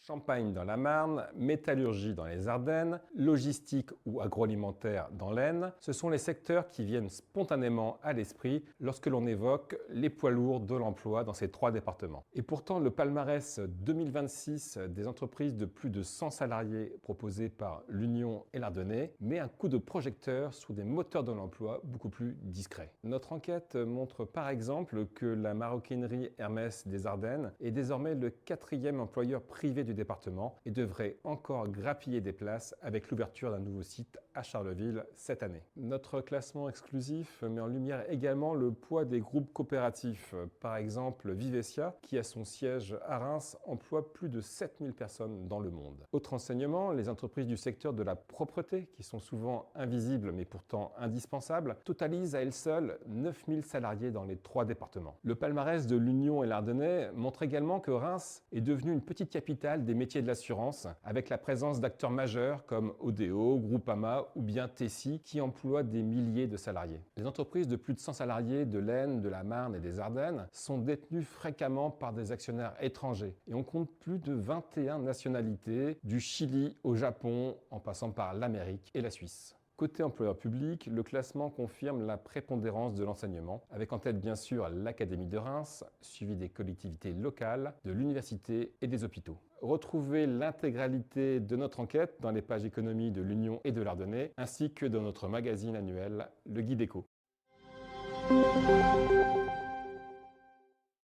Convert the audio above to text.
Champagne dans la Marne, métallurgie dans les Ardennes, logistique ou agroalimentaire dans l'Aisne, ce sont les secteurs qui viennent spontanément à l'esprit lorsque l'on évoque les poids lourds de l'emploi dans ces trois départements. Et pourtant, le palmarès 2026 des entreprises de plus de 100 salariés proposé par l'Union et l'Ardennais met un coup de projecteur sur des moteurs de l'emploi beaucoup plus discrets. Notre enquête montre par exemple que la maroquinerie Hermès des Ardennes est désormais le 4e employeur privé du département et devrait encore grappiller des places avec l'ouverture d'un nouveau site à Charleville cette année. Notre classement exclusif met en lumière également le poids des groupes coopératifs. Par exemple, Vivesia, qui a son siège à Reims, emploie plus de 7000 personnes dans le monde. Autre enseignement, les entreprises du secteur de la propreté, qui sont souvent invisibles mais pourtant indispensables, totalisent à elles seules 9000 salariés dans les trois départements. Le palmarès de l'Union et l'Ardennais montre également que Reims est devenue une petite capitale des métiers de l'assurance, avec la présence d'acteurs majeurs comme Odeo, Groupama ou bien Tessi, qui emploient des milliers de salariés. Les entreprises de plus de 100 salariés de l'Aisne, de la Marne et des Ardennes sont détenues fréquemment par des actionnaires étrangers et on compte plus de 21 nationalités, du Chili au Japon, en passant par l'Amérique et la Suisse. Côté employeur public, le classement confirme la prépondérance de l'enseignement, avec en tête bien sûr l'Académie de Reims, suivie des collectivités locales, de l'université et des hôpitaux. Retrouvez l'intégralité de notre enquête dans les pages économie de l'Union et de l'Ardennais, ainsi que dans notre magazine annuel, le Guide Éco.